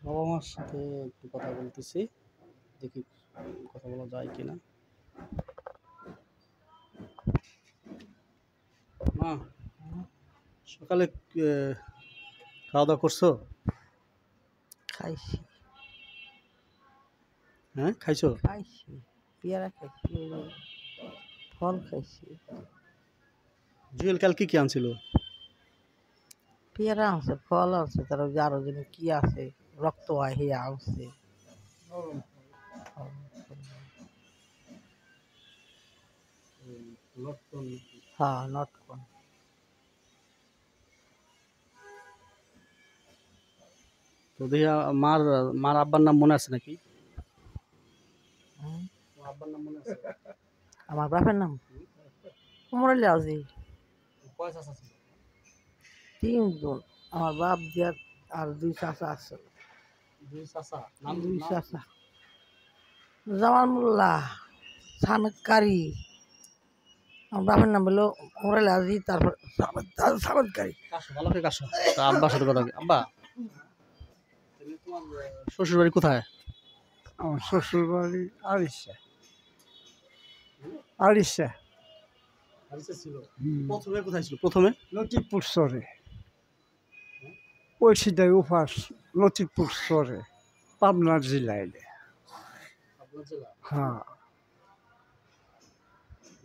বাবা মার সাথে একটু কথা বলতেছি, দেখি কথা বলা যায় কিনা। মা, সকালে খাওয়া দাওয়া করছো? খাইছি হ্যাঁ, খাইছো? খাইছি পেয়ারা খাইছি ফল খাইছি জুয়েল কাল কি কি আনছিল? পেয়ারা আছে ফল আছে তার আরো যেন কি আছে রক্ত আহিয়া আছে হ্যাঁ নটকন তো দেখি মার মার আব্বার নাম মনে আছে নাকি? আব্বার নাম মনে আছে? আমার বাপের নাম মরলে আজি কয় চাচা ছিল? তিনজন আমার বাপ দিয়া আর দুই চাচা আছে দুই চাচা, নাম দুই নাম চাচা জামাল মোল্লা সামেদকারী আমার বাপের নাম হলো মরলে আজি তারপর সামেদকারী কাশো, ভালো করে কাশো। তা আব্বার সাথে কথা কি আব্বা, তাহলে তোমার শ্বশুর বাড়ি কোথায়? আমার শ্বশুর বাড়ি আড়িশা আড়িশা ছিল। প্রথমে কোথায় ছিল? প্রথমে লতিফপুর চরে ওই সিধাই উপাস লতিফপুর চরে পাবনার জেলায় আপনার জেলা হ্যাঁ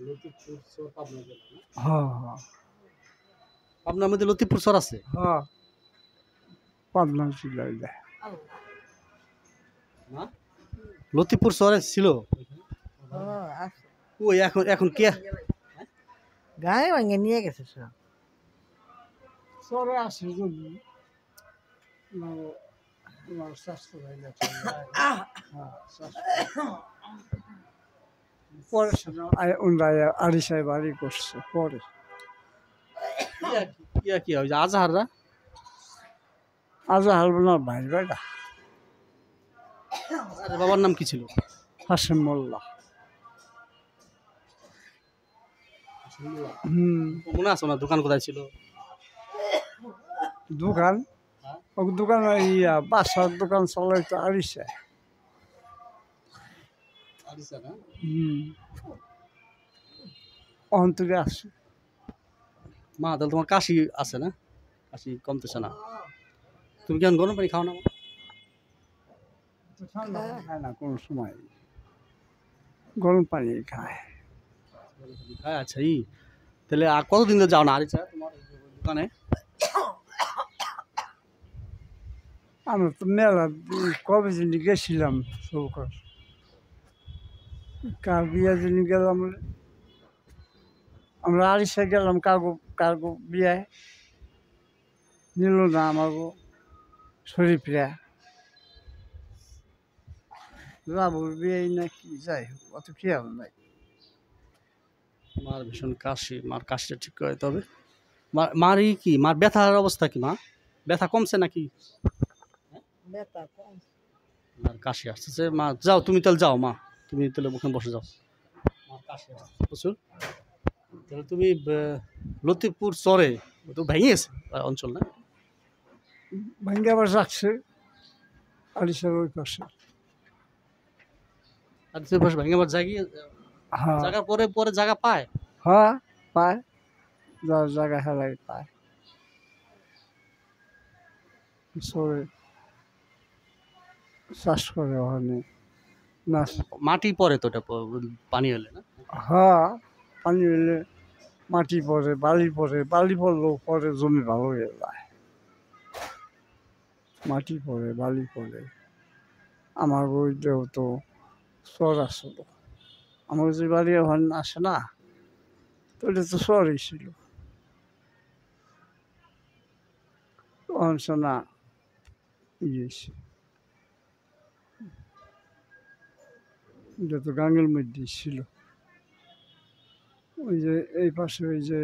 লতিফপুর চর, পাবনা জেলা না? হ্যাঁ হ্যাঁ পাবনার মধ্যে লতিফপুর চর আছে? হ্যাঁ পাবনার জেলায় না, লতিফপুর চরে ছিল। ওই এখন এখন কে? গায়ে ভাঙে নিয়ে গেছে সব চরে আসে যদি আমার স্বাস্থ্য পরে ওনারা আড়িশায় বাড়ি করছে পরে ইয়া কি হয় আজহাররা? আজ হারবো না ভাই বেটা আরে বাবার নাম কি ছিল? হাসেম মোল্লা মনে আছে না দোকান কোথায় ছিল? দোকান ও দোকান ইয়া বাসার দোকান চালাইতো আড়িশা অন্তরে আছে মা, তাহলে তোমার কাশি আছে না? কাশি কমতেছে না? তুমি কেমন গরম পানি খাও না? খায় না কোনো সময় গরম পানি খায় হ্যাঁ, আচ্ছা তাহলে আর কতদিন ধরে যাও না আরিচা তোমার দোকানে? আমরা তো মেলা কবে যিনি গেছিলাম সৌকর কার বিয়া যিনি গেলাম আমরা আড়িশা গেলাম কার্গো কার্গো বিয়ায় নিল না আমাকে শরীফরা রাবুর বিয়ে নাকি যাই হোক অত খেয়াল নাই মার ভীষণ কাশি, মার কাশিটা ঠিক করাইতে হবে। মার কি মার ব্যথার অবস্থা কি মা? ব্যথা কমছে নাকি? ব্যথা কম মার কাশি আসতেছে। মা যাও, তুমি তাহলে যাও মা, তুমি তাহলে ওখানে বসে যাও। মার কাশি আসতেছে প্রচুর। তাহলে তুমি লতিফপুর চরে তো ভেঙে গেছে অঞ্চল না? ভাঙ্গে আবার রাখছে আড়িশার ওই পাশে আর তুই বসে ভেঙে আবার জায়গা হ্যাঁ জায়গা পরে পরে জায়গা পায়। হ্যাঁ পায় যার জায়গা হেলাই পায় সরে চাষ করে ওখানে নাচ মাটি পরে তো ওটা পানি হলে না? হ্যাঁ পানি হলে মাটি পড়ে বালি পড়লেও পরে জমি ভালো হয়ে যায় মাটি পড়ে বালি পড়ে আমার ওইটাও তো চর আসলো আমার যে বাড়ি ওখানে আসে না তো ওইটা তো চরই ছিল ওখানে না ইয়েছে এটা তো গাঙ্গের মধ্যেই ছিল ওই যে এই পাশে ওই যে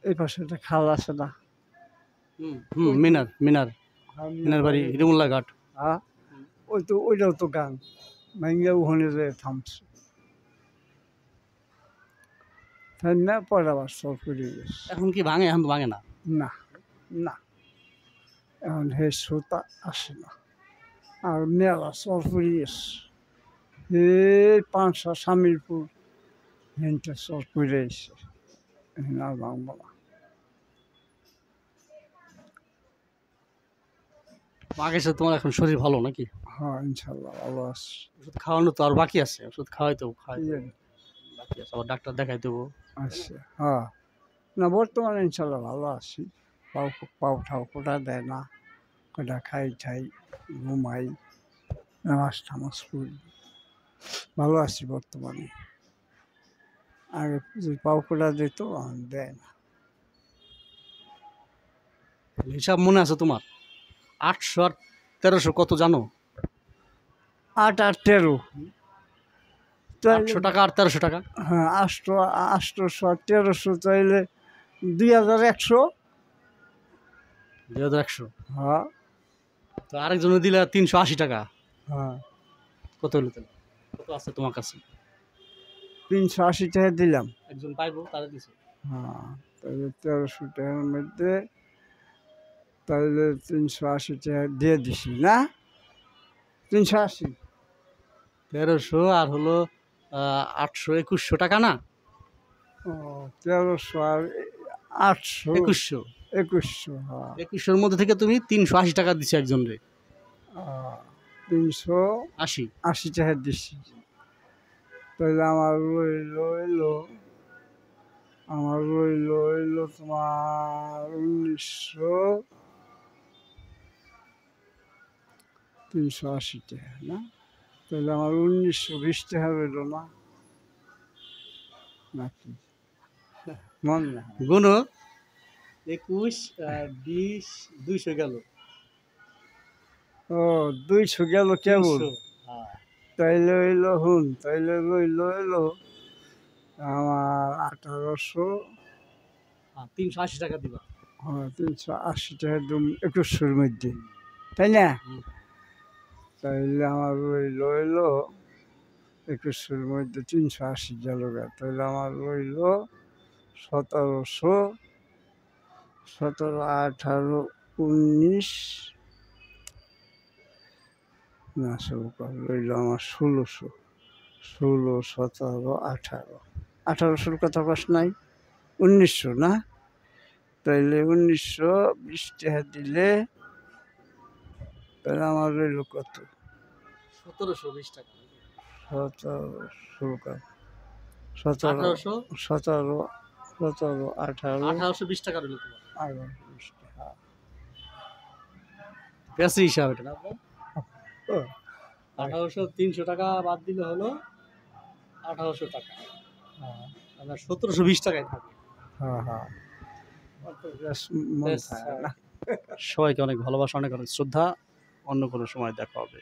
এই পাশে একটা খাল আছে না মিনার মিনার মিনার বাড়ি হিরুমুল্লাহ ঘাট। হ্যাঁ ওই তো ওইটাও তো গান ভাঙ্গা ওখানে যে থামছে তাই না পরে আবার সব করে গেছে এখন কি ভাঙে? এখন তো ভাঙে না। না না এখন হে সুতা আসে না আর মেলা সরপুরি আছে এই পাঁচশো স্বামীরপুর হেনটা সরপুরে এসে আর ভাঙবো না। আগের সাথে তোমার এখন শরীর ভালো নাকি? হ্যাঁ ইনশাল্লাহ ভালো আছি। ওষুধ খাওয়ানো তো আর বাকি আছে, ওষুধ খাওয়াইতে খাওয়াই ইয়ে, বাকি আছে, আবার ডাক্তার দেখাই দেবো। আচ্ছা হ্যাঁ না বর্তমানে ইনশাল্লাহ ভালো আছি। পাও পাও ঠাও কোটা দেয় না, কোটা খাই ঠাই ঘুমাই নামাজ টামাজ পড়ি, ভালো আছি বর্তমানে। আগে যদি পাও কোটা দিত এখন দেয় না। হিসাব মনে আছে তোমার? 800 আর 1300 কত জানো? 8 আর 13 800 টাকা আর 1300 টাকা। হ্যাঁ 800 1300 চাইলে 2100। 2100। হ্যাঁ তো আরেকজনে দিলে 380 টাকা। হ্যাঁ কত হলো তাহলে? কত আছে তোমার কাছে? 380 টাকা দিলাম। একজন পাইবো তারা দিছে। হ্যাঁ তাহলে 1300 টাকার মধ্যে তাহলে 380 টাকা দিয়ে দিছি না, 380। 1300 আর হলো 800 2100 টাকা না? ও 1300 আর 800 2100। 2100। হ্যাঁ 2100 এর মধ্যে থেকে তুমি 380 টাকা দিছো একজন রে। 380 80। টাকা দিছি। তাহলে আমার রইল তোমার 380 টাকা না, তাহলে আমার 1920 টাকা রইল না নাকি মন না। গুনো 21 আর 20 200 গেল। ও 200 গেল কেবল। 300। হ্যাঁ। তাইলে রইল আমার 1800। 380 টাকা দিবা। হ্যাঁ 380 টাকা দুম 2100-র মধ্যে, তাই না? হুম। তাইলে আমার রইল 2100-র মধ্যে 380 গেল গা, তাহলে আমার রইল 1700, 17, 18, 19 না রইল আমার 1600, 17, 18, 1800-র কথা কস নাই, 1900 না? তাইলে 1920 টাকা দিলে তাহলে আমার রইল কত? 1720 টাকা। 17, 1800 17, 18, 1820 টাকা রইল তোমার। 18, টাকা। বেশি হিসাব এটা না আপনার? ও 1800 300 টাকা বাদ দিলে হলো 1800 টাকা। হ্যাঁ আপনার 1720 টাকায় থাকে। হ্যাঁ হ্যাঁ অত বেশ মন বেশ, থাকে না। সবাইকে অনেক ভালোবাসা, অনেক অনেক শ্রদ্ধা। অন্য কোনো সময় দেখা হবে।